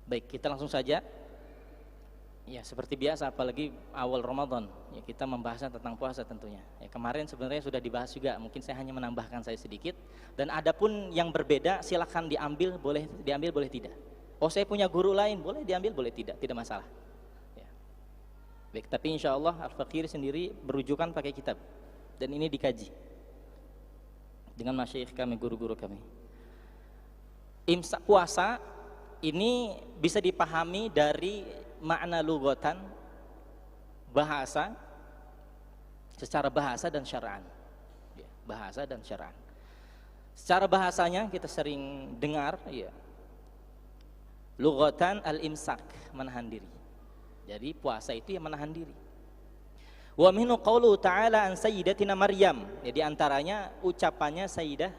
Baik, kita langsung saja. Ya, seperti biasa, apalagi awal Ramadan, ya kita membahas tentang puasa tentunya. Ya, kemarin sebenarnya sudah dibahas juga, mungkin saya hanya menambahkan saya sedikit. Dan adapun yang berbeda, silakan diambil, boleh tidak. Oh, saya punya guru lain, boleh diambil, boleh tidak masalah. Ya. Baik, tapi insya Allah Al-Faqir sendiri berujukan pakai kitab, dan ini dikaji dengan masyayikh kami, guru-guru kami. Imsak puasa ini bisa dipahami dari makna lugatan, bahasa, secara bahasa dan syara'an. Bahasa dan syara'an. Secara bahasanya kita sering dengar, ya, lugatan al-imsak, menahan diri. Jadi puasa itu ya menahan diri. Wa minhu qauluhu ta'ala an sayyidatina Maryam. Jadi antaranya ucapannya Sayyidah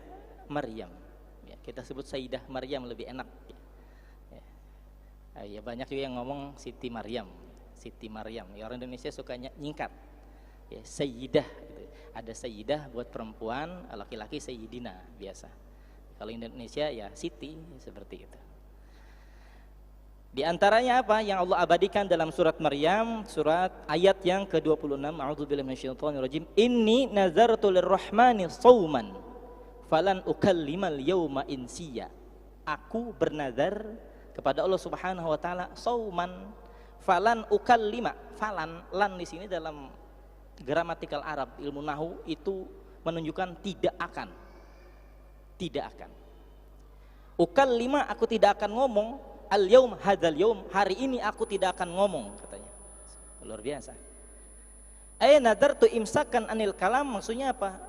Maryam. Ya, kita sebut Sayyidah Maryam lebih enak. Ya, banyak juga yang ngomong Siti Maryam. Siti Maryam. Ya, orang Indonesia suka nyingkat. Ya, Sayyidah gitu. Ada Sayyidah buat perempuan, laki-laki Sayyidina biasa. Kalau Indonesia ya Siti, seperti itu. Di antaranya apa yang Allah abadikan dalam surat Maryam, surat ayat yang ke-26, A'udzubillahi minasyaitonirrajim. Inni nazartu lirrahmani shauman falan ukallimal yauma insiya. Aku bernazar kepada Allah Subhanahu wa taala sauman falan ukallima. Falan, lan di sini dalam gramatikal Arab, ilmu nahwu itu menunjukkan tidak akan. Tidak akan. Ukallima, aku tidak akan ngomong. Al yaum hadzal yaum, hari ini aku tidak akan ngomong, katanya. Luar biasa. Nadartu imsakan anil kalam, maksudnya apa?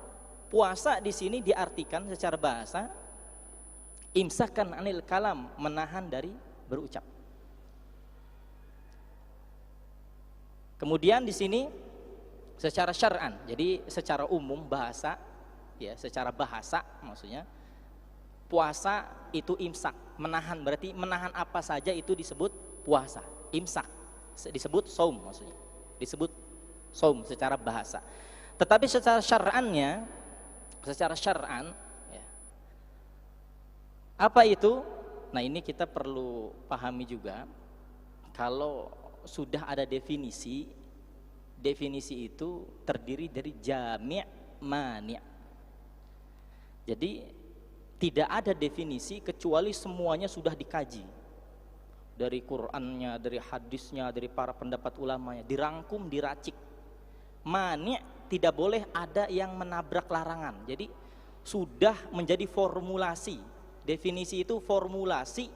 Puasa di sini diartikan secara bahasa imsakan anil kalam, menahan dari berucap. Kemudian di sini secara syar'an, jadi secara umum bahasa, ya, secara bahasa maksudnya puasa itu imsak, menahan, berarti menahan apa saja itu disebut puasa. Imsak disebut saum, maksudnya disebut saum secara bahasa. Tetapi secara syar'annya, secara syar'an, ya, apa itu? Nah, ini kita perlu pahami juga. Kalau sudah ada definisi, definisi itu terdiri dari jami' mani'. Jadi tidak ada definisi kecuali semuanya sudah dikaji. Dari Qur'annya, dari hadisnya, dari para pendapat ulamanya, dirangkum, diracik. Mani' tidak boleh ada yang menabrak larangan. Jadi sudah menjadi formulasi. Definisi itu formulasi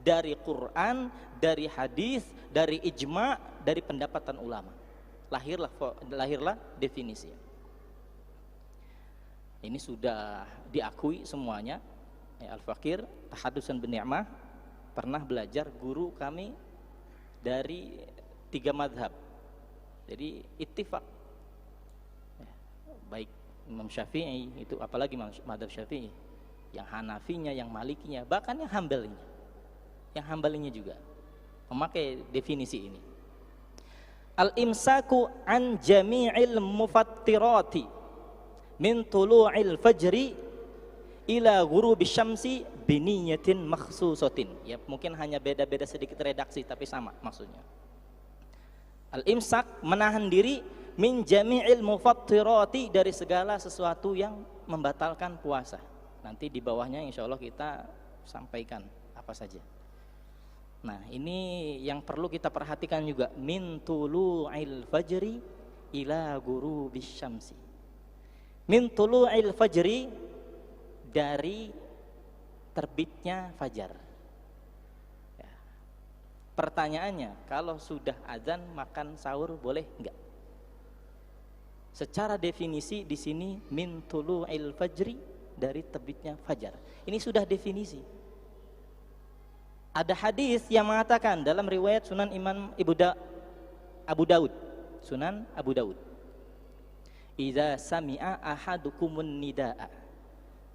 dari Quran, dari hadis, dari ijma', dari pendapatan ulama. Lahirlah definisi. Ini sudah diakui semuanya. Al-Faqir Tahadusan bin Ni'mah pernah belajar guru kami dari 3 madhab. Jadi ittifaq, baik Imam Syafi'i itu, apalagi madhab Syafi'i, yang Hanafinya, yang Malikinya, bahkan yang Hambalinya juga memakai definisi ini. Al-imsaku an jami'il mufattirati min tulu'il fajri ila ghurubi syamsi biniyatin makhsusatin. Ya, mungkin hanya beda-beda sedikit redaksi tapi sama maksudnya. Al-imsak, menahan diri, min jami'il mufattirati, dari segala sesuatu yang membatalkan puasa. Nanti di bawahnya insya Allah kita sampaikan apa saja. Nah, ini yang perlu kita perhatikan juga, min tulu'il fajri ila ghurubis syamsi. Min tulu'il fajri, dari terbitnya fajar. Ya. Pertanyaannya, kalau sudah azan makan sahur boleh enggak? Secara definisi di sini min tulu'il fajri, dari terbitnya fajar. Ini sudah definisi. Ada hadis yang mengatakan dalam riwayat Sunan Imam Abu Daud, Sunan Abu Daud, idza sami'a ahadukumun nidaa,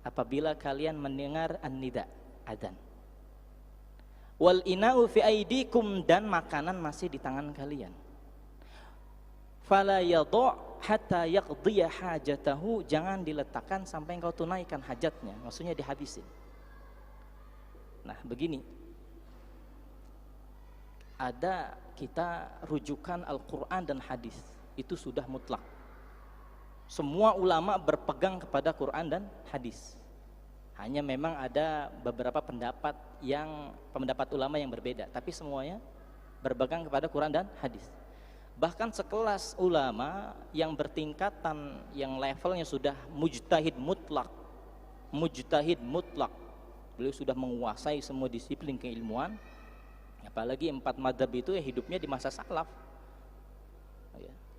apabila kalian mendengar an-nida, adzan, wal ina'u fi aidikum, dan makanan masih di tangan kalian, fala yadhu' hatta yaqdiya hajatahu, jangan diletakkan sampai engkau tunaikan hajatnya, maksudnya dihabisin. Nah, begini, ada kita rujukan Al-Quran dan hadis, itu sudah mutlak. Semua ulama berpegang kepada Quran dan hadis. Hanya memang ada beberapa pendapat ulama yang berbeda, tapi semuanya berpegang kepada Quran dan hadis. Bahkan sekelas ulama yang bertingkatan, yang levelnya sudah mujtahid mutlak. Beliau sudah menguasai semua disiplin keilmuan. Apalagi 4 madzhab itu ya hidupnya di masa salaf.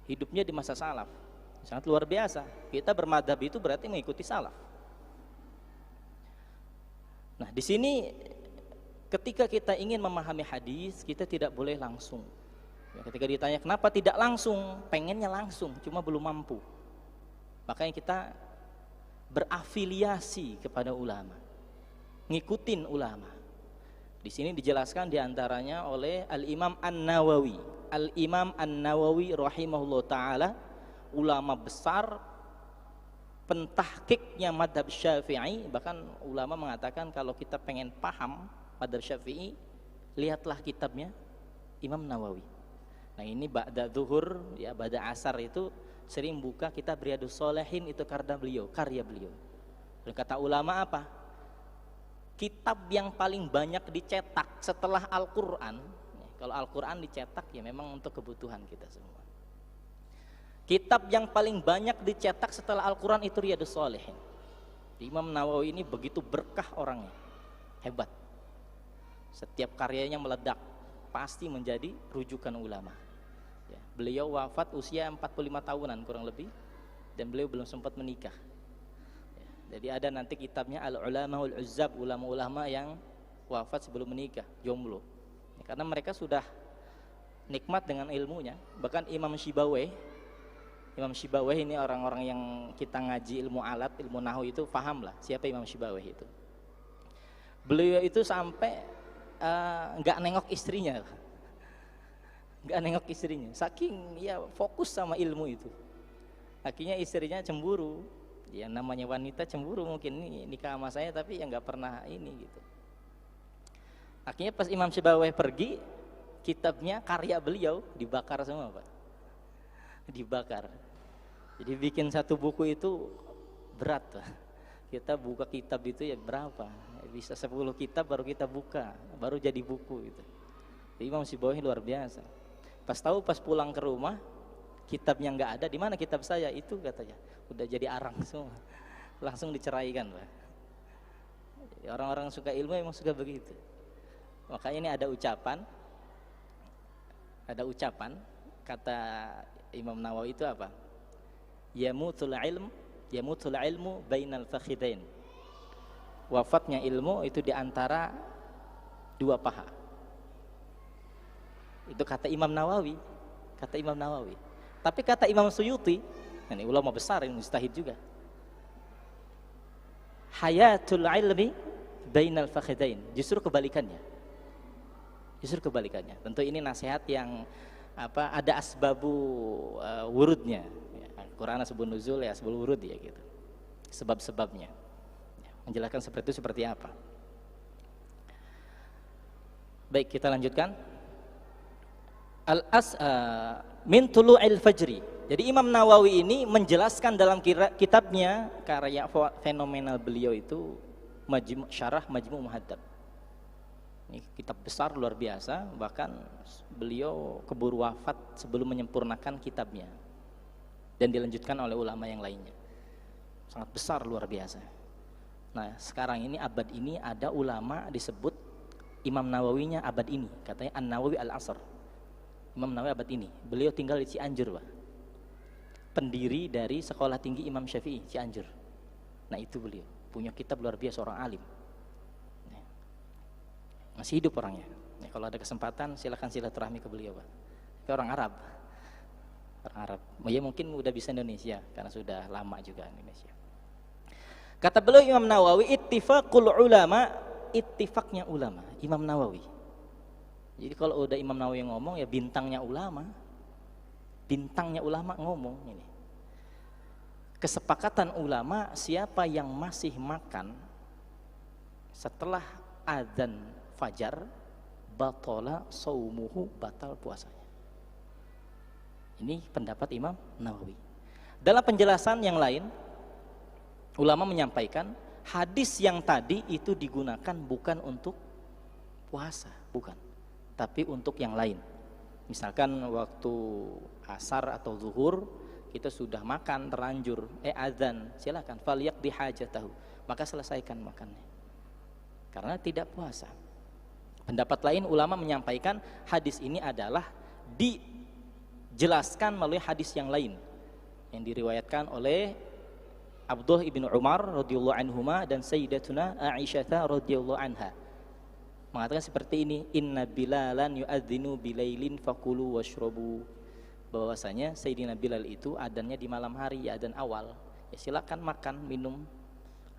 Hidupnya di masa salaf. Sangat luar biasa. Kita bermadzhab itu berarti mengikuti salaf. Nah, di sini ketika kita ingin memahami hadis, kita tidak boleh langsung. Ya, ketika ditanya kenapa tidak langsung, pengennya langsung, cuma belum mampu. Makanya kita berafiliasi kepada ulama, ngikutin ulama. Di sini dijelaskan diantaranya oleh Al-Imam An-Nawawi. Al-Imam An-Nawawi rahimahullah ta'ala, ulama besar, pentahkiknya madhab Syafi'i. Bahkan ulama mengatakan kalau kita pengen paham madhab Syafi'i, lihatlah kitabnya Imam Nawawi. Nah, ini ba'da zuhur, ya ba'da asar itu sering buka kitab Riyadhus Shalihin, itu karya beliau. Dan kata ulama apa? Kitab yang paling banyak dicetak setelah Al-Quran, kalau Al-Quran dicetak ya memang untuk kebutuhan kita semua. Kitab yang paling banyak dicetak setelah Al-Quran itu Riyadhus Shalihin. Imam Nawawi ini begitu berkah orangnya, hebat. Setiap karyanya meledak, pasti menjadi rujukan ulama. Ya, beliau wafat usia 45 tahunan kurang lebih, dan beliau belum sempat menikah. Ya, jadi ada nanti kitabnya Al-Ulamaul Uzzab, ulama-ulama yang wafat sebelum menikah, jomblo. Ya, karena mereka sudah nikmat dengan ilmunya. Bahkan Imam Syibawayh ini orang-orang yang kita ngaji ilmu alat, ilmu nahwu itu paham lah siapa Imam Syibawayh itu. Beliau itu sampai nggak nengok istrinya, saking ya fokus sama ilmu itu. Akhirnya istrinya cemburu, ya namanya wanita cemburu, mungkin ini nikah sama saya tapi ya nggak pernah ini gitu. Akhirnya pas Imam Syibawayh pergi, kitabnya karya beliau dibakar semua, Pak. Dibakar. Jadi bikin satu buku itu berat, Pak. Kita buka kitab itu ya berapa? Bisa 10 kitab baru kita buka, baru jadi buku gitu. Jadi Imam Syibawayh luar biasa. Pas pulang ke rumah, kitabnya nggak ada. Di mana kitab saya? Itu katanya udah jadi arang semua, langsung diceraikan, Pak. Orang-orang suka ilmu emang suka begitu. Makanya ini ada ucapan kata Imam Nawawi itu apa? Yamutul ilmu bainal fakhidain. Wafatnya ilmu itu di antara 2 paha. Itu kata Imam Nawawi. Tapi kata Imam Suyuti, ini ulama besar yang mujtahid juga, hayatul ilmi bainal fakhidain. Justru kebalikannya. Tentu ini nasihat yang ada asbabu wurudnya. Quran asbabun nuzul ya asbabul wurud ya gitu. Sebab-sebabnya. Menjelaskan seperti itu seperti apa. Baik, kita lanjutkan. Min tulu'il fajri. Jadi Imam Nawawi ini menjelaskan dalam kitabnya, karya fenomenal beliau itu Syarah Majmu' Muhadzab. Ini kitab besar luar biasa, bahkan beliau keburu wafat sebelum menyempurnakan kitabnya dan dilanjutkan oleh ulama yang lainnya. Sangat besar luar biasa. Nah, sekarang ini abad ini ada ulama disebut Imam Nawawinya abad ini, katanya An-Nawawi Al-Asr. Imam Nawawi abad ini. Beliau tinggal di Cianjur, Pak. Pendiri dari Sekolah Tinggi Imam Syafi'i Cianjur. Nah, itu beliau punya kitab luar biasa, orang alim. Masih hidup orangnya. Ya, kalau ada kesempatan silakan silaturahmi ke beliau, Pak. Dia orang Arab. Ya mungkin udah bisa Indonesia karena sudah lama juga Indonesia. Kata beliau Imam Nawawi, ittifaqul ulama, ittifaqnya ulama, Imam Nawawi. Jadi kalau udah Imam Nawawi yang ngomong ya bintangnya ulama ngomong ini. Kesepakatan ulama, siapa yang masih makan setelah azan fajar batala shaumuhu, batal puasanya. Ini pendapat Imam Nawawi. Dalam penjelasan yang lain, ulama menyampaikan hadis yang tadi itu digunakan bukan untuk puasa, bukan, tapi untuk yang lain. Misalkan waktu asar atau zuhur kita sudah makan terlanjur, azan, silakan falyaqdi hajatahu, maka selesaikan makannya, karena tidak puasa. Pendapat lain ulama menyampaikan hadis ini adalah dijelaskan melalui hadis yang lain yang diriwayatkan oleh Abdullah ibn Umar radhiyallahu anhuma dan Sayyidatuna Aisyah radhiyallahu anha, mengatakan seperti ini, inna bilalan yu'adzinu bilailin fakulu washrabu, bahwasanya Sayyidina Bilal itu adanya di malam hari, adzan awal, ya silakan makan, minum,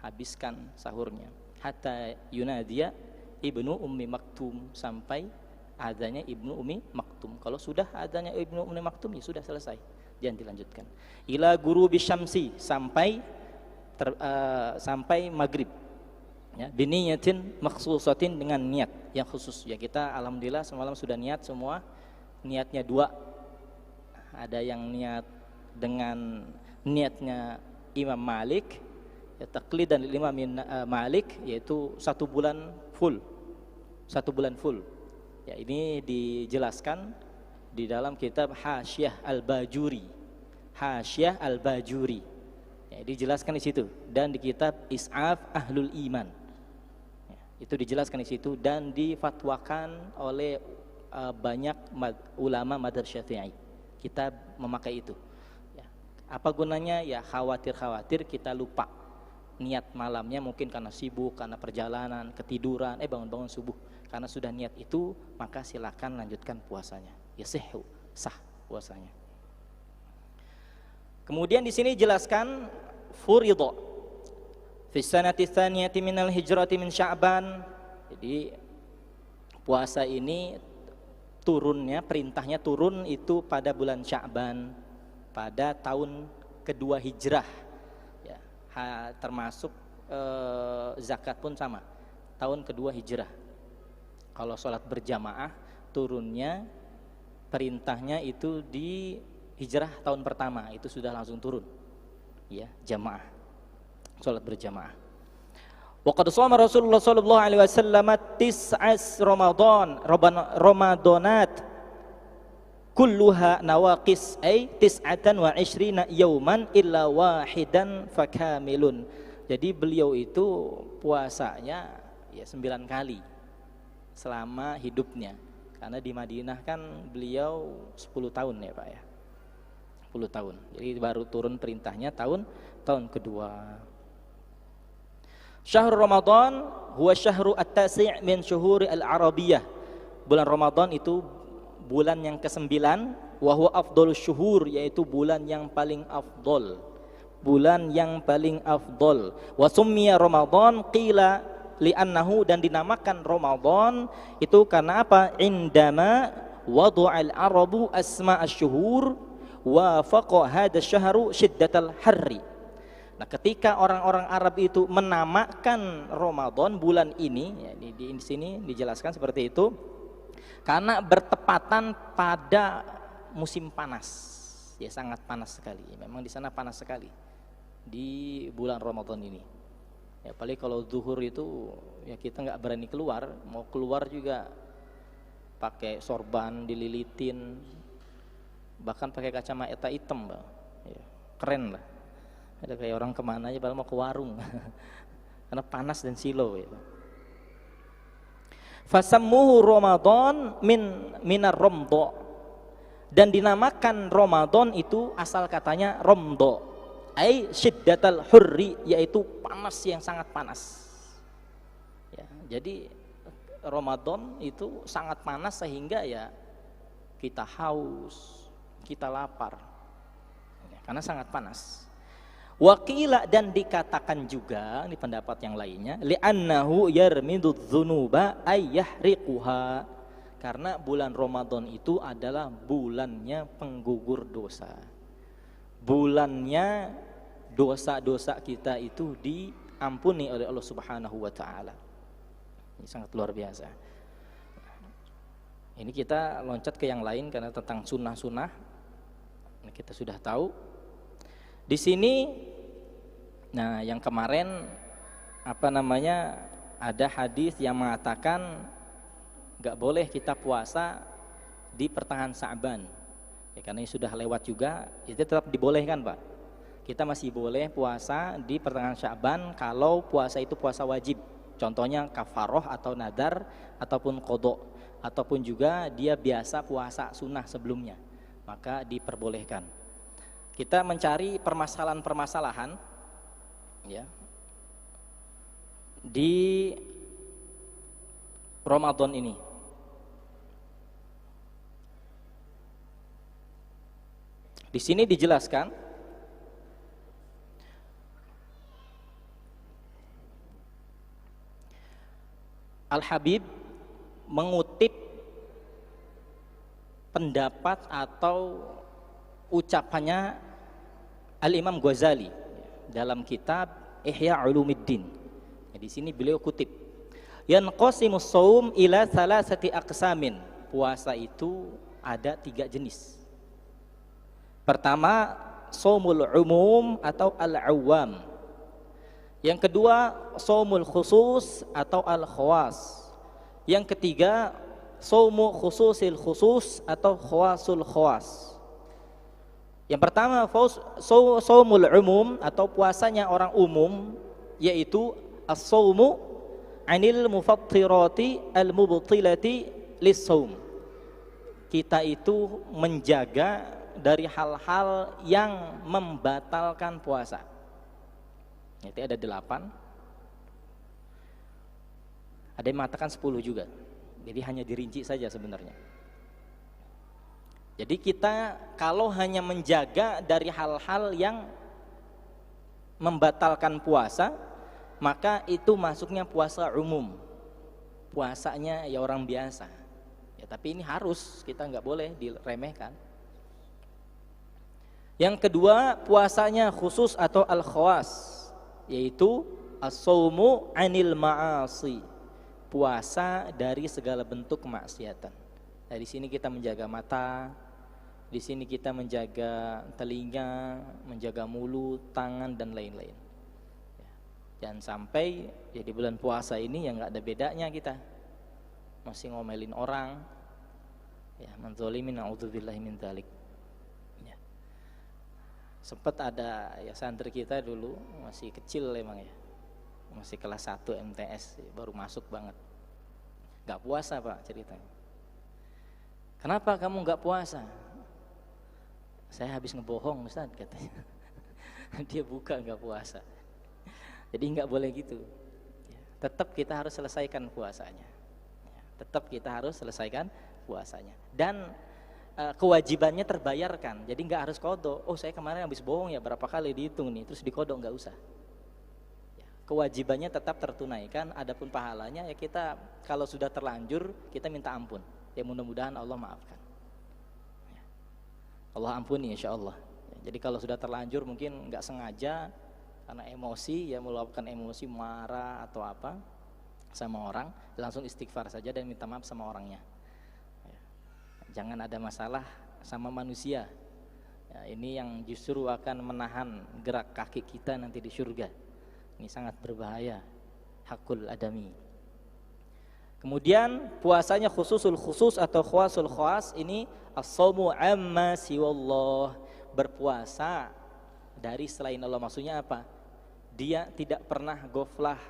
habiskan sahurnya, hatta yunadiya ibnu ummi maktum, sampai adzannya ibnu ummi maktum. Kalau sudah adzannya ibnu ummi maktum, ya sudah selesai, jangan dilanjutkan. Ila ghurubi syamsi, sampai maghrib, ya, biniyatin makhsusatin, dengan niat yang khusus. Ya kita alhamdulillah semalam sudah niat semua, niatnya 2. Ada yang niat dengan niatnya Imam Malik, ya, taklid dan Imam Malik, yaitu 1 bulan full, 1 bulan full. Ya ini dijelaskan di dalam kitab Hasyiah Al-Bajuri, Hasyiah Al-Bajuri, ya, dijelaskan di situ, dan di kitab Is'af Ahlul Iman, ya, itu dijelaskan di situ dan difatwakan oleh banyak ulama madzhab Syafi'i. Kita memakai itu, ya. Apa gunanya? Ya khawatir kita lupa niat malamnya, mungkin karena sibuk, karena perjalanan, ketiduran, bangun-bangun subuh. Karena sudah niat itu, maka silakan lanjutkan puasanya, ya sah puasanya. Kemudian di sini jelaskan furidho fi sanati tsaniyati minal hijrati min Sya'ban. Jadi puasa ini turunnya, perintahnya turun itu pada bulan Sya'ban, pada tahun kedua hijrah, ya, termasuk zakat pun sama, tahun kedua hijrah. Kalau sholat berjamaah turunnya, perintahnya itu di hijrah tahun pertama, itu sudah langsung turun, ya, jamaah, sholat berjamaah. Wa qad shoma Rasulullah sallallahu alaihi wasallam 9 Ramadanat kulluha nawaqis, ay 29 yauman illa wahidan fakamilun. Jadi beliau itu puasanya ya 9 kali selama hidupnya, karena di Madinah kan beliau 10 tahun ya Pak ya, 10 tahun. Jadi baru turun perintahnya tahun kedua. Syahrul Ramadan huwa syahru at-tasi' min syuhuri al-Arabiyyah. Bulan Ramadan itu bulan yang ke-9, wa huwa afdhalus syuhur, yaitu bulan yang paling afdol, bulan yang paling afdol. Wa summiya Ramadan qila li'annahu, dan dinamakan Ramadan itu karena apa? Indama wadu'al arabu asma asy-syuhur wa faqa hadha syahru syiddatal harri. Nah, ketika orang-orang Arab itu menamakan Ramadan bulan ini, ya, di sini dijelaskan seperti itu, karena bertepatan pada musim panas, ya sangat panas sekali. Memang di sana panas sekali di bulan Ramadan ini. Ya paling kalau zuhur itu ya kita nggak berani keluar, mau keluar juga pakai sorban dililitin, bahkan pakai kacamata hitam, Bang. Ya, keren lah. Ada kayak orang kemana aja, padahal mau ke warung karena panas dan silau ya. Fasammuhu Ramadan minar romdo, dan dinamakan Ramadan itu asal katanya romdo, ai syiddatal hurri, yaitu panas yang sangat panas. Ya, jadi Ramadan itu sangat panas sehingga ya kita haus, kita lapar, ya, karena sangat panas. Waqila, dan dikatakan juga di pendapat yang lainnya, li'annahu yarmidudz dzunuba ay yahriquha, karena bulan Ramadan itu adalah bulannya penggugur dosa. Bulannya dosa-dosa kita itu diampuni oleh Allah Subhanahu wa taala. Ini sangat luar biasa. Ini kita loncat ke yang lain karena tentang sunnah-sunnah ini kita sudah tahu. Di sini, nah yang kemarin ada hadis yang mengatakan nggak boleh kita puasa di pertengahan Sa'ban. Ya, karena ini sudah lewat juga, itu tetap dibolehkan Pak. Kita masih boleh puasa di pertengahan Sya'ban kalau puasa itu puasa wajib. Contohnya kafaroh atau nadar ataupun qodok, ataupun juga dia biasa puasa sunnah sebelumnya, maka diperbolehkan. Kita mencari permasalahan-permasalahan ya di Ramadan ini. Di sini dijelaskan Al-Habib mengutip pendapat atau ucapannya Al-Imam Ghazali dalam kitab Ihya Ulumuddin. Di sini beliau kutip, yanqasimus shaum ila salasati aqsamin. Puasa itu ada 3 jenis. Pertama, shaumul umum atau al-awwam. Yang kedua, shaumul khusus atau al-khawas. Yang ketiga, shaumu khususil khusus atau khawasul khawas. Yang pertama, shaumul umum atau puasanya orang umum, yaitu as-shaumu anil mufattirati al-mubtilati lis-shaum. Kita itu menjaga dari hal-hal yang membatalkan puasa. Itu ada 8. Ada yang mengatakan 10 juga. Jadi hanya dirinci saja sebenarnya. Jadi kita kalau hanya menjaga dari hal-hal yang membatalkan puasa, maka itu masuknya puasa umum. Puasanya ya orang biasa. Ya, tapi ini harus, kita nggak boleh diremehkan. Yang kedua, puasanya khusus atau al-khawas, yaitu as-shaumu anil ma'asi. Puasa dari segala bentuk kemaksiatan. Nah, di sini kita menjaga mata, di sini kita menjaga telinga, menjaga mulut, tangan dan lain-lain. Jangan sampai ya di bulan puasa ini yang nggak ada bedanya kita masih ngomelin orang, ya menzolimin, na'udzubillahi min dzalik. Ya. Sempat ada ya santri kita dulu masih kecil emang ya, masih kelas 1 MTS, baru masuk banget, nggak puasa Pak ceritanya. Kenapa kamu nggak puasa? Saya habis ngebohong Ustaz katanya. Dia buka nggak puasa. Jadi nggak boleh gitu. Tetap kita harus selesaikan puasanya. Tetap kita harus selesaikan puasanya. Dan kewajibannya terbayarkan. Jadi nggak harus qadha. Oh saya kemarin habis bohong ya berapa kali dihitung nih, terus diqadha, nggak usah. Kewajibannya tetap tertunaikan. Adapun pahalanya ya kita kalau sudah terlanjur kita minta ampun. Ya mudah-mudahan Allah maafkan. Allah ampuni insya Allah. Jadi kalau sudah terlanjur mungkin nggak sengaja karena emosi, ya meluapkan emosi, marah atau apa sama orang, langsung istighfar saja dan minta maaf sama orangnya. Jangan ada masalah sama manusia. Ya, ini yang justru akan menahan gerak kaki kita nanti di surga. Ini sangat berbahaya. Hakul adami. Kemudian puasanya khususul khusus atau khawasul khawas, ini as-shaumu amma siwallah, berpuasa dari selain Allah. Maksudnya apa? Dia tidak pernah ghaflah,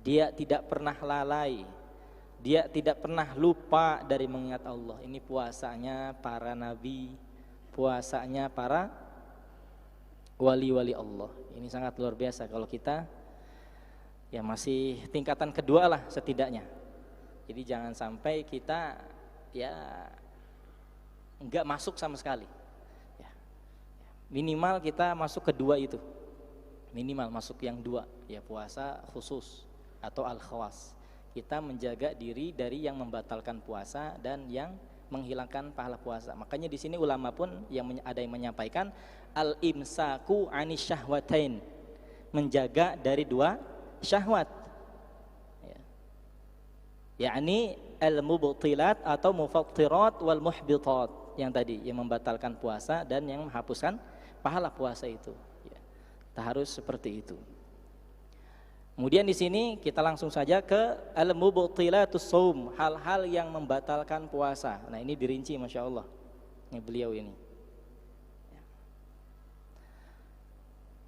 dia tidak pernah lalai, dia tidak pernah lupa dari mengingat Allah. Ini puasanya para nabi, puasanya para wali-wali Allah. Ini sangat luar biasa kalau kita ya masih tingkatan kedua lah setidaknya. Jadi jangan sampai kita ya enggak masuk sama sekali. Ya. Minimal kita masuk kedua itu. Minimal masuk yang 2, ya puasa khusus atau al-khawas. Kita menjaga diri dari yang membatalkan puasa dan yang menghilangkan pahala puasa. Makanya di sini ulama pun ada yang menyampaikan al-imsaku anis syahwatain, menjaga dari 2 syahwat. Ya. Yakni al-mubtilat atau mufattirat wal muhbitat, yang tadi yang membatalkan puasa dan yang menghapuskan pahala puasa itu. Ya, kita harus seperti itu. Kemudian di sini kita langsung saja ke al-mubtilatus shaum, hal-hal yang membatalkan puasa. Nah, ini dirinci Masya Allah ini beliau ini.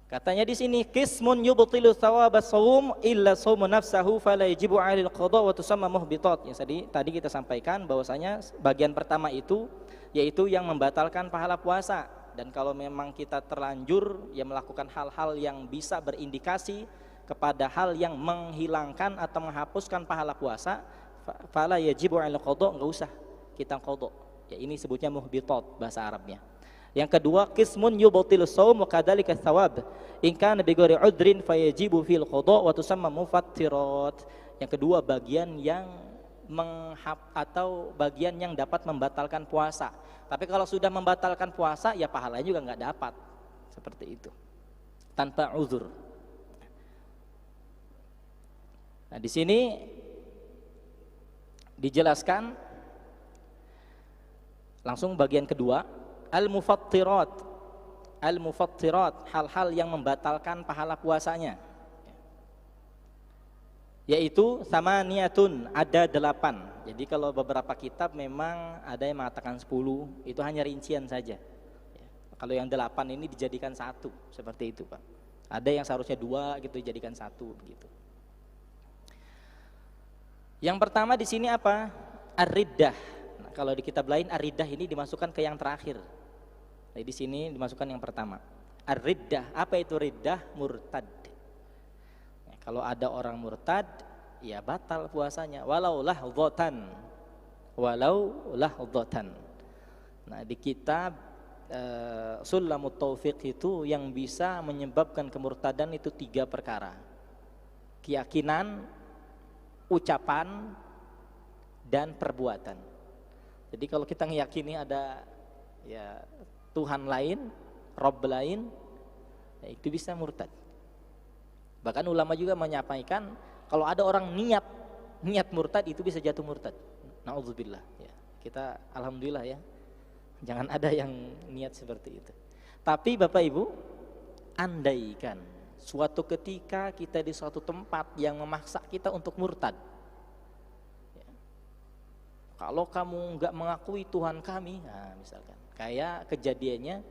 Katanya di sini qismun yubtilu thawabas shaum illa shaum nafsahu fala yajibu 'alal qada wa tusamma muhbitat. Ya, tadi kita sampaikan bahwasanya bagian pertama itu yaitu yang membatalkan pahala puasa, dan kalau memang kita terlanjur ya melakukan hal-hal yang bisa berindikasi kepada hal yang menghilangkan atau menghapuskan pahala puasa, fala yajibu 'alal qada, enggak usah kita qada. Ya, ini sebutnya muhbitat bahasa Arabnya. Yang kedua, qismun yubtilu shaum wa kadzalika thawab in kana bi ghairi udrin fayajibu fil qada wa tusamma mufattirat. Yang kedua, bagian yang atau bagian yang dapat membatalkan puasa. Tapi kalau sudah membatalkan puasa ya pahalanya juga enggak dapat. Seperti itu. Tanpa uzur. Nah, di sini dijelaskan langsung bagian kedua, al-mufattirat, hal-hal yang membatalkan pahala puasanya, yaitu samaniyatun, ada 8. Jadi kalau beberapa kitab memang ada yang mengatakan 10, itu hanya rincian saja. Kalau yang 8 ini dijadikan 1, seperti itu Pak. Ada yang seharusnya 2 gitu dijadikan 1 begitu. Yang pertama di sini apa? Ar-riddah. Nah, kalau di kitab lain ar-riddah ini dimasukkan ke yang terakhir. Nah, di sini dimasukkan yang pertama. Ar-riddah, apa itu riddah? Murtad. Nah, kalau ada orang murtad, ya batal puasanya. Walau lahdzatan. Nah, di kitab Sulamut Taufiq itu yang bisa menyebabkan kemurtadan itu 3 perkara. Keyakinan, ucapan, dan perbuatan. Jadi kalau kita meyakini ada ya Tuhan lain, Rabb lain, ya itu bisa murtad. Bahkan ulama juga menyampaikan kalau ada orang niat murtad itu bisa jatuh murtad. Nauzubillah. Ya, kita alhamdulillah ya, jangan ada yang niat seperti itu. Tapi Bapak Ibu, andaikan suatu ketika kita di suatu tempat yang memaksa kita untuk murtad, ya, kalau kamu nggak mengakui Tuhan kami, nah misalkan kayak kejadiannya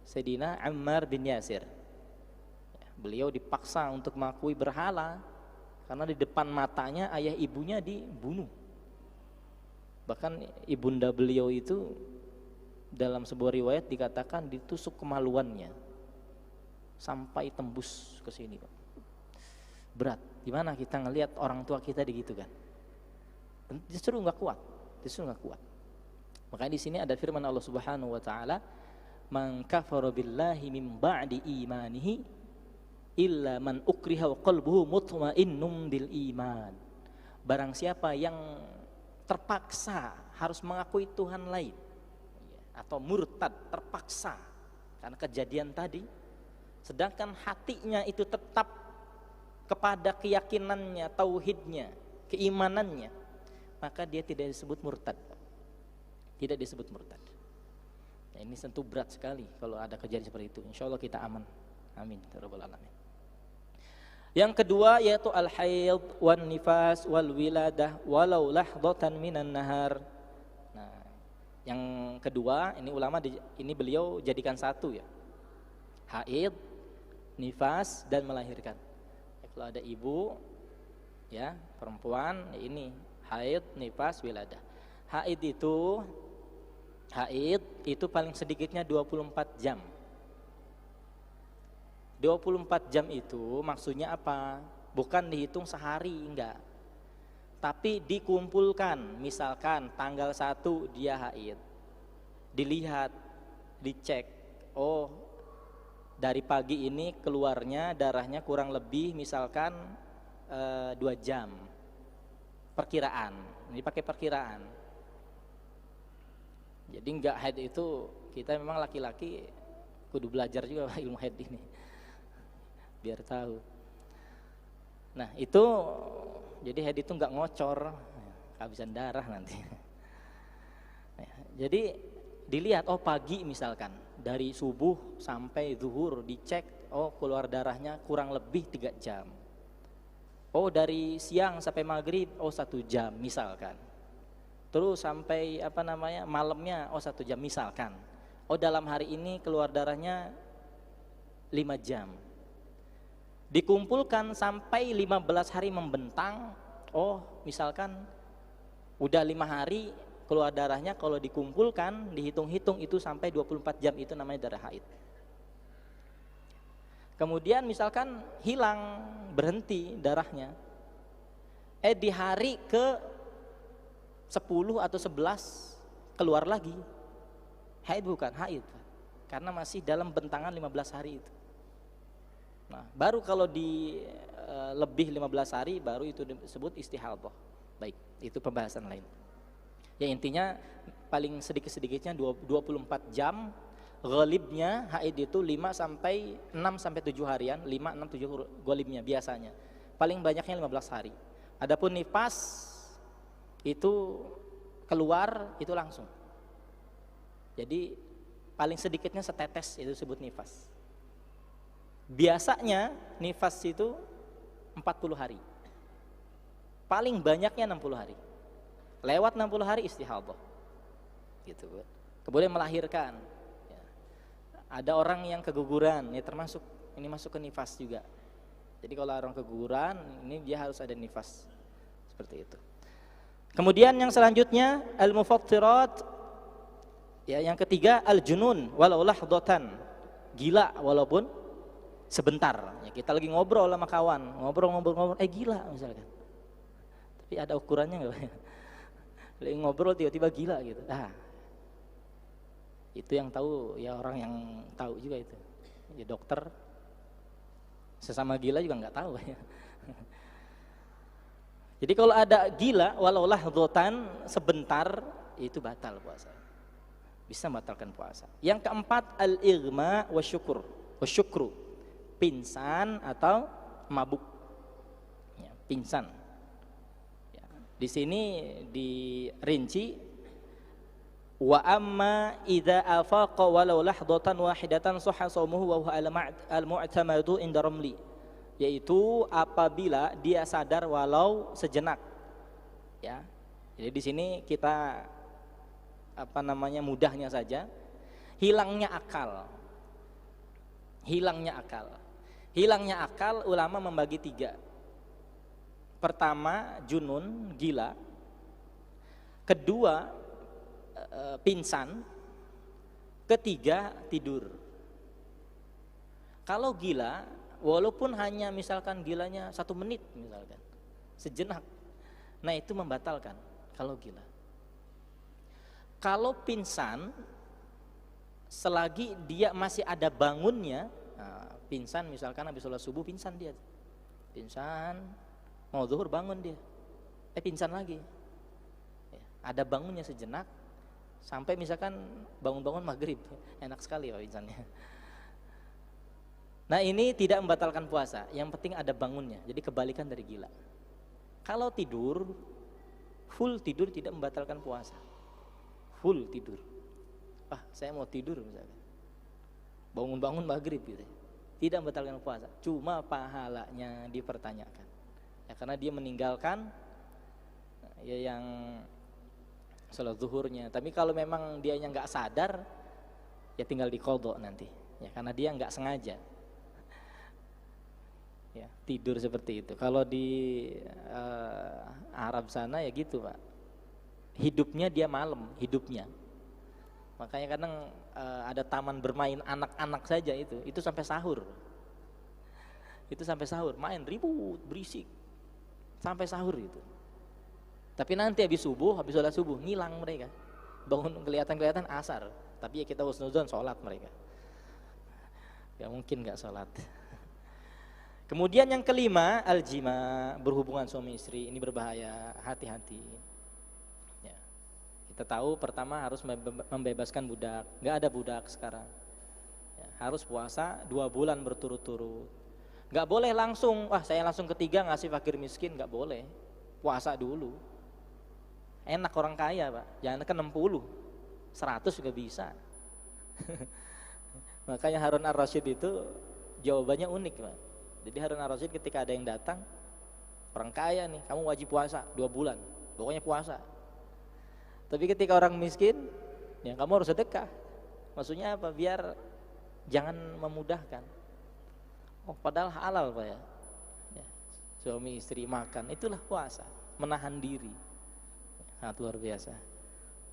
Sayyidina Ammar bin Yasir, ya, beliau dipaksa untuk mengakui berhala karena di depan matanya ayah ibunya dibunuh. Bahkan ibunda beliau itu dalam sebuah riwayat dikatakan ditusuk kemaluannya sampai tembus ke sini, Pak. Berat. Gimana kita ngelihat orang tua kita digitukan? Justru nggak kuat. Makanya di sini ada firman Allah Subhanahu wa taala, "Man kafara billahi min ba'di imanihi illa man ukriha wa qalbuhu mutmainnun bil iman." Barang siapa yang terpaksa harus mengakui Tuhan lain atau murtad, terpaksa karena kejadian tadi, sedangkan hatinya itu tetap kepada keyakinannya, tauhidnya, keimanannya, maka dia tidak disebut murtad. Tidak disebut murtad. Nah, ini tentu berat sekali kalau ada kejadian seperti itu. Insya Allah kita aman. Amin. Ya Rabbal Alamin. Yang kedua yaitu al-haid wan nifas wal wiladah walau lahdatan minan nahar. Nah, yang kedua ini ulama ini beliau jadikan satu ya. Haid, nifas, dan melahirkan. Ya, kalau ada ibu ya perempuan, ya ini haid, nifas, wiladah. Haid itu paling sedikitnya 24 jam. 24 jam itu maksudnya apa? Bukan dihitung sehari, enggak. Tapi dikumpulkan, misalkan tanggal 1 dia haid. Dilihat, dicek. Oh, dari pagi ini keluarnya darahnya kurang lebih misalkan 2 jam. Perkiraan. Ini pakai perkiraan. Jadi enggak haid itu, kita memang laki-laki kudu belajar juga ilmu haid ini. Biar tahu. Nah, itu jadi haid itu enggak ngocor. kehabisan darah nanti. Ya, jadi dilihat, oh pagi misalkan dari subuh sampai zuhur dicek, oh keluar darahnya kurang lebih 3 jam. Oh dari siang sampai maghrib, oh 1 jam misalkan. Terus sampai malamnya, oh 1 jam misalkan. Oh dalam hari ini keluar darahnya 5 jam. Dikumpulkan sampai 15 hari membentang, oh misalkan udah 5 hari keluar darahnya, kalau dikumpulkan dihitung-hitung itu sampai 24 jam, itu namanya darah haid. Kemudian misalkan hilang, berhenti darahnya, di hari ke 10 atau 11 keluar lagi, haid bukan haid, karena masih dalam bentangan 15 hari itu. Nah, baru kalau di lebih 15 hari baru itu disebut istihadhah. Baik, itu pembahasan lain. Ya intinya paling sedikit-sedikitnya 24 jam, ghalibnya haid itu 6 sampai 7 harian, 5, 6, 7 ghalibnya biasanya. Paling banyaknya 15 hari. Adapun nifas itu keluar itu langsung. Jadi paling sedikitnya setetes itu disebut nifas. Biasanya nifas itu 40 hari. Paling banyaknya 60 hari. Lewat 60 hari istihadhah. Gitu, Bu. Kemudian melahirkan. Ya. Ada orang yang keguguran, ini termasuk, ini masuk ke nifas juga. Jadi kalau orang keguguran, ini dia harus ada nifas. Seperti itu. Kemudian yang selanjutnya al-mufattirat. Ya, yang ketiga al-junun walau lahdatan. Gila walaupun sebentar. Ya, kita lagi ngobrol sama kawan, ngobrol, gila misalkan. Tapi ada ukurannya enggak? Lagi ngobrol tiba-tiba gila gitu. Itu yang tahu ya orang yang tahu juga itu. Ya dokter sesama gila juga nggak tahu ya. Jadi kalau ada gila walau lahdatan sebentar, itu batal puasa. Bisa membatalkan puasa. Yang keempat al-ighma wasyukru. Pingsan atau mabuk. Ya, pingsan. Ya, di sini dirinci wa amma idza afaqa walau lahdatan wahidatan sahha shaumuhu wa huwa al-mu'tamadu inda ramli, yaitu apabila dia sadar walau sejenak. Ya. Jadi di sini kita mudahnya saja, hilangnya akal. Hilangnya akal ulama membagi 3. Pertama junun, gila. Kedua pingsan. Ketiga tidur. Kalau gila, walaupun hanya misalkan gilanya 1 menit misalkan, sejenak, nah itu membatalkan kalau gila. Kalau pingsan, selagi dia masih ada bangunnya, pingsan misalkan habis sholat subuh pingsan dia, pingsan mau zuhur bangun dia, pingsan lagi, ada bangunnya sejenak, sampai misalkan bangun-bangun maghrib, enak sekali Pak pingsannya. Nah ini tidak membatalkan puasa, yang penting ada bangunnya, jadi kebalikan dari gila. Kalau tidur, full tidur tidak membatalkan puasa, full tidur, saya mau tidur misalkan, bangun-bangun maghrib gitu, tidak membatalkan puasa, cuma pahalanya dipertanyakan ya, karena dia meninggalkan ya yang sholat zuhurnya. Tapi kalau memang dianya nggak sadar, ya tinggal diqadha nanti ya, karena dia nggak sengaja ya tidur seperti itu. Kalau di Arab sana ya gitu Pak, hidupnya dia malam, hidupnya. Makanya kadang ada taman bermain anak-anak saja itu sampai sahur. Itu sampai sahur, main ribut, berisik. Sampai sahur itu. Tapi nanti habis sholat subuh ngilang mereka. Bangun kelihatan asar, tapi ya kita husnudzon sholat mereka. Gak mungkin gak sholat. Kemudian yang kelima, al-jima, berhubungan suami istri, ini berbahaya, hati-hati. Kita tahu pertama harus membebaskan budak, nggak ada budak sekarang. Ya, harus puasa 2 bulan berturut-turut. Nggak boleh langsung, saya langsung ketiga ngasih fakir miskin, nggak boleh. Puasa dulu. Enak orang kaya Pak, jangan kan 60, 100 juga bisa. Makanya Harun Ar-Rasyid itu jawabannya unik Pak. Jadi Harun Ar-Rasyid ketika ada yang datang, orang kaya nih, kamu wajib puasa 2 bulan, pokoknya puasa. Tapi ketika orang miskin, ya kamu harus sedekah. Maksudnya apa? Biar jangan memudahkan. Oh padahal halal Pak ya. Suami istri makan, itulah puasa, menahan diri. Sangat luar biasa.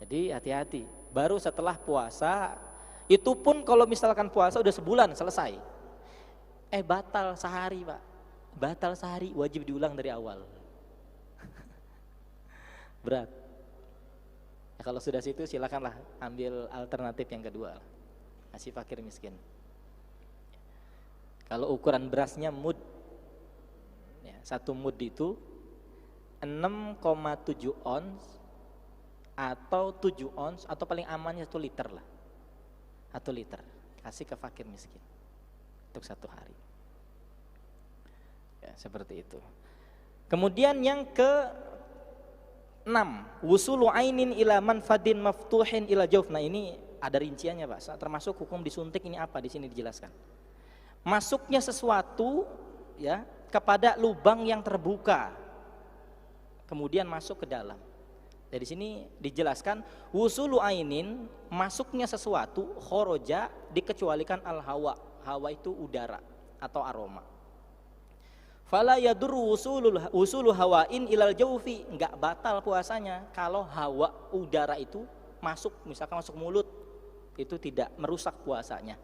Jadi hati-hati. Baru setelah puasa, itu pun kalau misalkan puasa udah sebulan selesai, batal sehari Pak, batal sehari, wajib diulang dari awal. Berat. Ya, kalau sudah situ silakanlah ambil alternatif yang kedua, nasi fakir miskin. Kalau ukuran berasnya mud, ya, 1 mud itu 6,7 ons atau 7 ons atau paling amannya 1 liter lah, 1 liter kasih ke fakir miskin untuk 1 hari. Ya, seperti itu. Kemudian yang ke-6, wusulu ainin ila manfadin maftuhin ila jauf. Nah ini ada rinciannya Pak, termasuk hukum disuntik ini apa di sini dijelaskan. Masuknya sesuatu ya kepada lubang yang terbuka, kemudian masuk ke dalam. Dari sini dijelaskan wusulu ainin, masuknya sesuatu, khoroja, dikecualikan al-hawa. Hawa itu udara atau aroma. Fala yadurru wusulu hawain ilal jaufi, enggak batal puasanya kalau hawa udara itu masuk, misalkan masuk mulut, itu tidak merusak puasanya.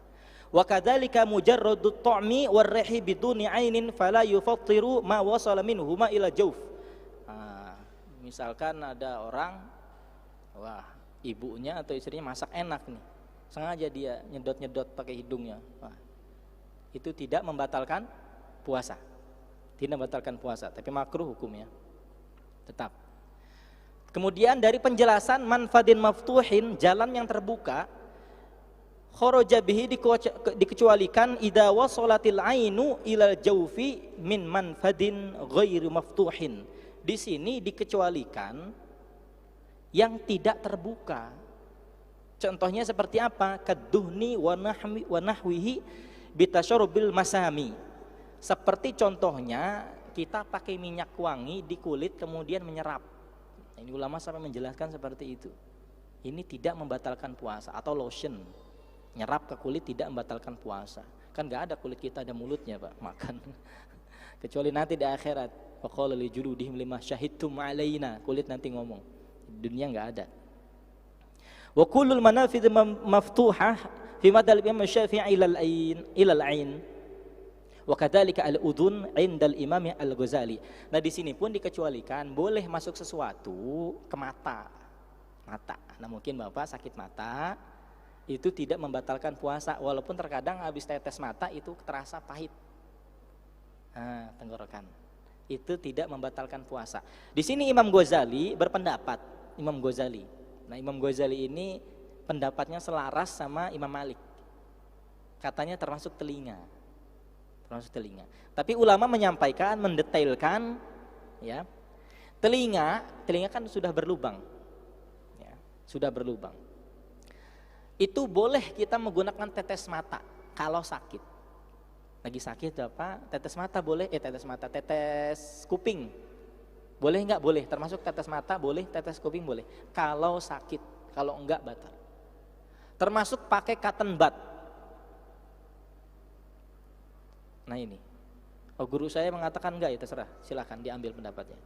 Wa kadzalika mujarradut ta'mi war-rihi biduni ainin fala yufattiru ma wasala minhuma ila jauf. Misalkan ada orang, wah ibunya atau istrinya masak enak nih, sengaja dia nyedot-nyedot pakai hidungnya, wah, itu tidak membatalkan puasa, tidak membatalkan puasa, tapi makruh hukumnya tetap. Kemudian dari penjelasan manfadin maftuhin, jalan yang terbuka, kharaja bihi, dikecualikan idza wasalatil ainu ilal jaufi min manfadin ghairi maftuhin. Di sini dikecualikan yang tidak terbuka. Contohnya seperti apa? Kaduhni wa nahwihi bitasyarubil masami. Seperti contohnya kita pakai minyak wangi di kulit kemudian menyerap. Ini ulama sampai menjelaskan seperti itu. Ini tidak membatalkan puasa. Atau lotion, nyerap ke kulit tidak membatalkan puasa. Kan nggak ada kulit kita ada mulutnya Pak, makan. Kecuali nanti di akhirat. Faqala li juludihim lima syahidtum alaina, kulit nanti ngomong. Di dunia nggak ada. Wa kullul manafidh maftuhah fi madhhab Imam Syafi'i ila al-ain. Wa kadzalika al-udhun 'inda al-Imam Al-Ghazali. Nah, di sini pun dikecualikan boleh masuk sesuatu ke mata. Mata. Nah, mungkin Bapak sakit mata, itu tidak membatalkan puasa walaupun terkadang habis tetes mata itu terasa pahit. Tenggorokan. Itu tidak membatalkan puasa. Di sini Imam Ghazali berpendapat, Imam Ghazali. Nah, Imam Ghazali ini pendapatnya selaras sama Imam Malik. Katanya termasuk telinga. Termasuk telinga. Tapi ulama menyampaikan, mendetailkan ya. Telinga kan sudah berlubang. Ya, sudah berlubang. Itu boleh kita menggunakan tetes mata kalau sakit. Lagi sakit apa? Tetes mata boleh, tetes kuping. Boleh enggak? Boleh. Termasuk tetes mata boleh, tetes kuping boleh. Kalau sakit, kalau enggak batal. Termasuk pakai cotton bud. Nah ini. Oh, guru saya mengatakan enggak, ya terserah. Silakan diambil pendapatnya.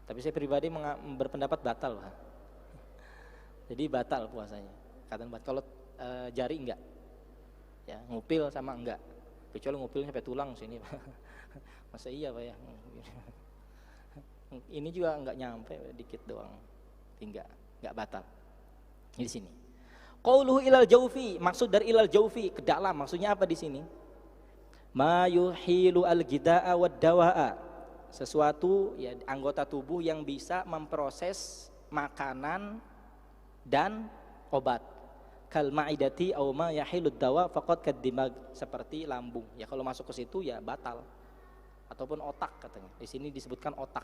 Tapi saya pribadi berpendapat batal. Jadi batal puasanya. Cotton bud. Kalau jari enggak. Ya, ngupil sama enggak, kecuali ngupilnya sampai tulang sini. Masa iya Pak ya? Ini juga enggak nyampe, dikit doang, enggak batal. Di sini qauluhu ilal jaufi, maksud dari ilal jaufi ke dalam, maksudnya apa di sini? Ma yuhilu al-gida'a wad dawa'a, sesuatu ya anggota tubuh yang bisa memproses makanan dan obat. Kal ma'idati aw ma yahilud dawa faqad kaddimag, seperti lambung. Ya kalau masuk ke situ ya batal. Ataupun otak katanya. Di sini disebutkan otak.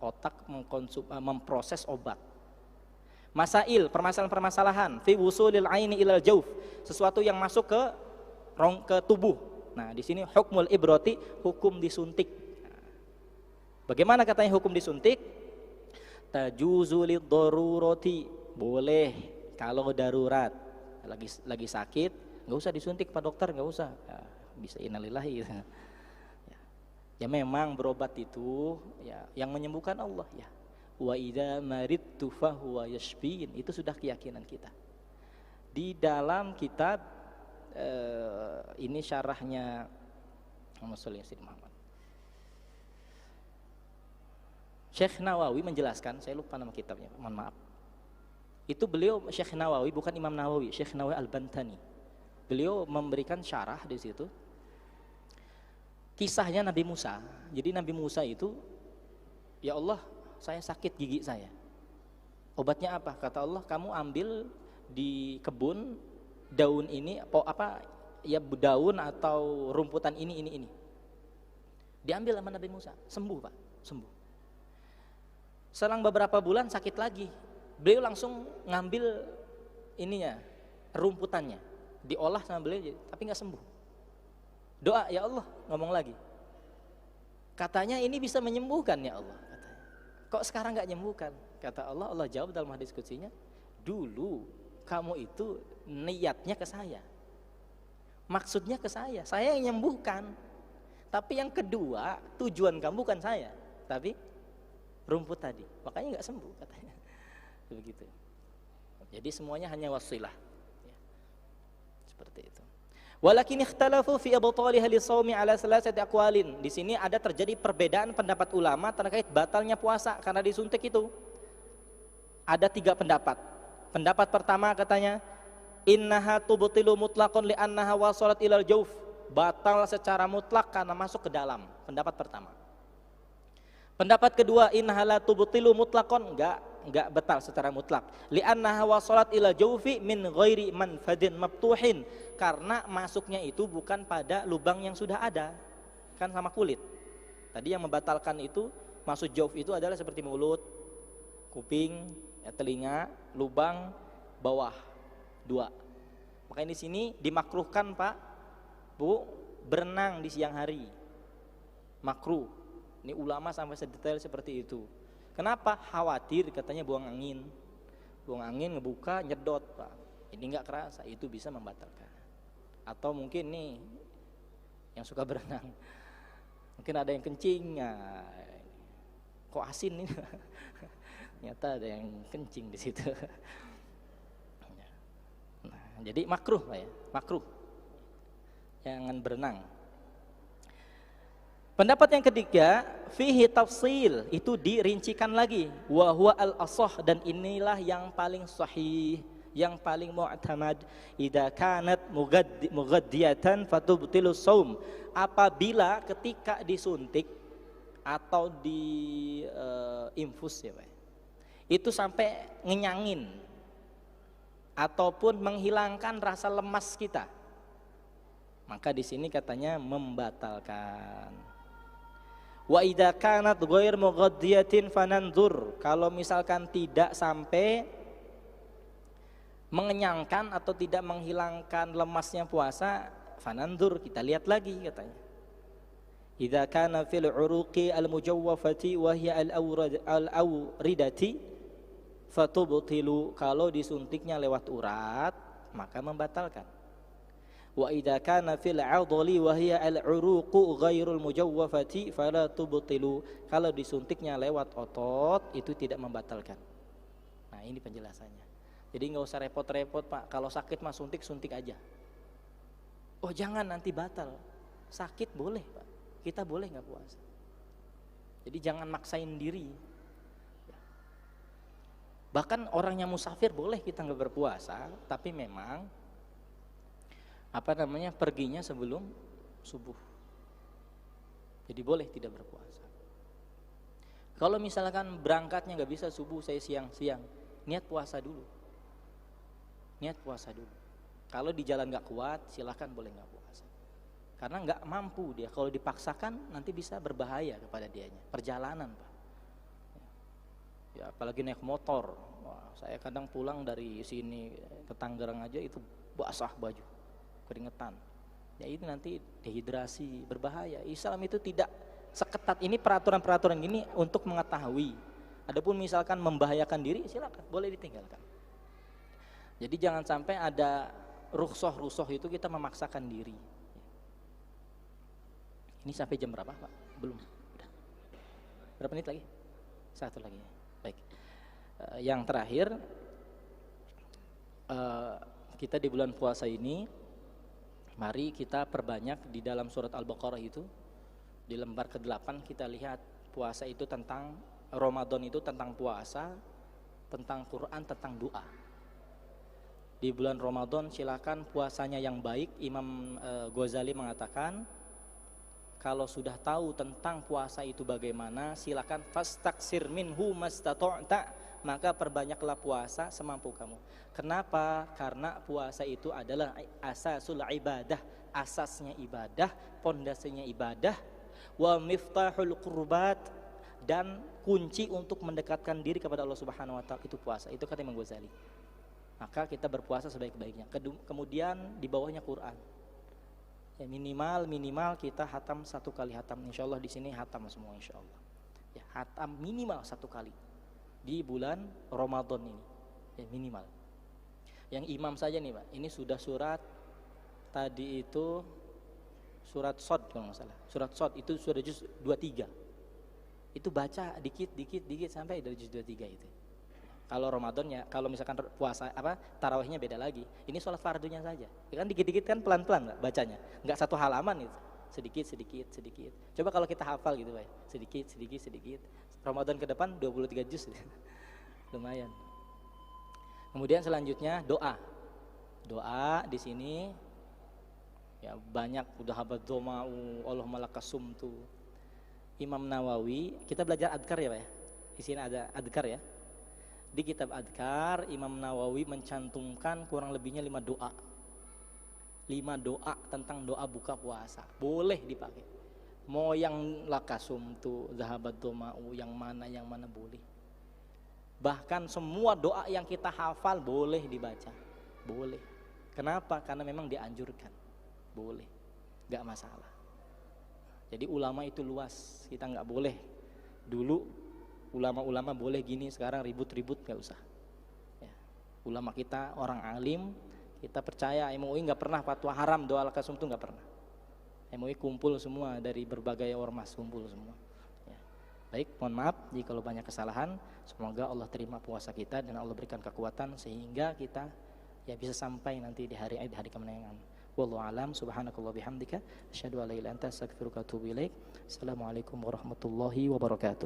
Otak memproses obat. Masail, permasalahan-permasalahan, fi wusulil aini ilal jauf, sesuatu yang masuk ke tubuh. Nah, di sini hukmul ibrati, hukum disuntik. Bagaimana katanya hukum disuntik? Tajuzu liddarurati, boleh kalau darurat. Lagi sakit, enggak usah disuntik Pak dokter, enggak usah. Ya, bisa innalillahi. Ya memang berobat itu ya yang menyembuhkan Allah ya. Wa idza maridtu fahuwa yashfin, itu sudah keyakinan kita. Di dalam kitab ini syarahnya Muhammad Syekh Nawawi menjelaskan, saya lupa nama kitabnya, mohon maaf. Itu beliau Syekh Nawawi, bukan Imam Nawawi, Syekh Nawawi Al-Bantani. Beliau memberikan syarah di situ. Kisahnya Nabi Musa. Jadi Nabi Musa itu, ya Allah, saya sakit gigi saya. Obatnya apa? Kata Allah, kamu ambil di kebun daun ini, daun atau rumputan ini. Diambil sama Nabi Musa, sembuh Pak, sembuh. Selang beberapa bulan sakit lagi, beliau langsung ngambil ininya, rumputannya, diolah sama beliau, tapi nggak sembuh. Doa, ya Allah, ngomong lagi. Katanya ini bisa menyembuhkan ya Allah. Katanya. Kok sekarang nggak menyembuhkan? Kata Allah, Allah jawab dalam hadis kutsinya, dulu kamu itu niatnya ke saya, maksudnya ke saya yang menyembuhkan. Tapi yang kedua, tujuan kamu bukan saya, tapi rumput tadi, makanya nggak sembuh katanya. Begitu. Jadi semuanya hanya wasilah. Ya. Seperti itu. Walakin ikhtalafu fi ibtaliha lisawmi ala salasati aqwalin. Di sini ada terjadi perbedaan pendapat ulama terkait batalnya puasa karena disuntik itu. Ada 3 pendapat. Pendapat pertama katanya innaha tubtilu mutlaqan li annaha wasalat ilal jauf. Batal secara mutlak karena masuk ke dalam. Pendapat pertama. Pendapat kedua innaha la tubtilu mutlaqan, enggak batal secara mutlak. Li'annaha wasalat ila jaufi min ghairi manfadin maftuhin, karena masuknya itu bukan pada lubang yang sudah ada, kan sama kulit. Tadi yang membatalkan itu masuk jauf itu adalah seperti mulut, kuping, ya, telinga, lubang bawah 2. Makanya di sini dimakruhkan Pak, Bu, berenang di siang hari. Makruh. Ini ulama sampai sedetail seperti itu. Kenapa? Khawatir katanya buang angin ngebuka nyedot Pak. Ini nggak kerasa, itu bisa membatalkan. Atau mungkin nih yang suka berenang, mungkin ada yang kencing, ya, kok asin nih? Ternyata ada yang kencing di situ. Nah, jadi makruh Pak ya, makruh. Jangan berenang. Pendapat yang ketiga, fihi tafsil, itu dirincikan lagi, wa huwa al-ashah, dan inilah yang paling sahih, yang paling mu'tamad. Idza kanat mughaddiyatan fatubtilu shaum, apabila ketika disuntik atau di infus ya Pak, itu sampai ngenyangin ataupun menghilangkan rasa lemas kita, maka di sini katanya membatalkan. Wa idza kanat ghair mughaddiyatin fananzur, kalau misalkan tidak sampai mengenyangkan atau tidak menghilangkan lemasnya puasa, fananzur, kita lihat lagi katanya. Idza kana fil uruqi al mujawwafati wa hiya al awridati fatubtilu, kalau disuntiknya lewat urat maka membatalkan. Wa idza kana fil 'adli wa hiya al-'uruqu ghairul mujawwafati fala tubtilu, kalau disuntiknya lewat otot itu tidak membatalkan. Nah, ini penjelasannya. Jadi enggak usah repot-repot Pak, kalau sakit mah suntik aja. Oh, jangan nanti batal. Sakit boleh Pak, kita boleh enggak puasa. Jadi jangan maksain diri. Bahkan orang yang musafir boleh kita enggak berpuasa, tapi memang perginya sebelum subuh. Jadi boleh tidak berpuasa. Kalau misalkan berangkatnya nggak bisa subuh, saya siang-siang, niat puasa dulu. Kalau di jalan nggak kuat, silakan boleh nggak puasa. Karena nggak mampu dia. Kalau dipaksakan nanti bisa berbahaya kepada dianya. Perjalanan Pak. Ya, apalagi naik motor. Wah, saya kadang pulang dari sini ke Tangerang aja itu basah baju, keringetan. Ya itu nanti dehidrasi, berbahaya. Islam itu tidak seketat ini, peraturan-peraturan ini untuk mengetahui. Adapun misalkan membahayakan diri, silakan, boleh ditinggalkan. Jadi jangan sampai ada rukhsah itu kita memaksakan diri. Ini sampai jam berapa, Pak? Belum. Udah. Berapa menit lagi? 1 lagi. Baik. Yang terakhir, kita di bulan puasa ini, mari kita perbanyak di dalam surat Al-Baqarah itu, di lembar ke-8 kita lihat puasa itu tentang, Ramadan itu tentang puasa, tentang Quran, tentang doa. Di bulan Ramadan silakan puasanya yang baik. Imam Ghazali mengatakan, kalau sudah tahu tentang puasa itu bagaimana, silakan fastaksir minhu mastata'ta, maka perbanyaklah puasa semampu kamu. Kenapa? Karena puasa itu adalah asasul ibadah, asasnya ibadah, pondasinya ibadah, wa miftahul qurbat, dan kunci untuk mendekatkan diri kepada Allah Subhanahu wa taala itu puasa. Itu kata Imam Ghazali. Maka kita berpuasa sebaik-baiknya. Kemudian di bawahnya Quran. Ya, minimal kita hatam 1 kali hatam. Insyaallah di sini hatam semua insyaallah. Ya, hatam minimal 1 kali di bulan Ramadan ini. Ya, minimal. Yang imam saja nih, Pak. Ini sudah surat tadi itu surat Shad kalau nggak salah. Surat Shad itu sudah juz 23. Itu baca dikit sampai dari juz 23 itu. Kalau Ramadan ya, kalau misalkan puasa tarawihnya beda lagi. Ini sholat fardunya saja. Ya kan dikit-dikit kan pelan-pelan bacanya. Enggak 1 halaman itu. Sedikit. Coba kalau kita hafal gitu, Pak. Sedikit. Ramadan ke depan 23 juz. Lumayan. Kemudian selanjutnya doa. Doa di sini ya banyak, udah habat doma'u Allahumma lakasumtu. Imam Nawawi, kita belajar adkar ya, Pak ya. Di sini ada adkar ya. Di kitab Adkar, Imam Nawawi mencantumkan kurang lebihnya 5 doa. 5 doa tentang doa buka puasa. Boleh dipakai. Mau yang lakasumtu, zahabat doma'u, yang mana boleh. Bahkan semua doa yang kita hafal boleh dibaca. Boleh. Kenapa? Karena memang dianjurkan. Boleh. Gak masalah. Jadi ulama itu luas. Kita gak boleh. Dulu ulama-ulama boleh gini, sekarang ribut-ribut gak usah ya. Ulama kita orang alim, kita percaya. MUI gak pernah fatwa haram doa al-kasum itu gak pernah. MUI kumpul semua dari berbagai ormas, kumpul semua ya. Baik, mohon maaf jika banyak kesalahan. Semoga Allah terima puasa kita dan Allah berikan kekuatan sehingga kita ya bisa sampai nanti di hari Id, hari kemenangan. Wallahu alam, subhanakallah bihamdika, asyhadu an la ilaha illa anta, astaghfiruka wa atubu ilaik. Assalamualaikum warahmatullahi wabarakatuh.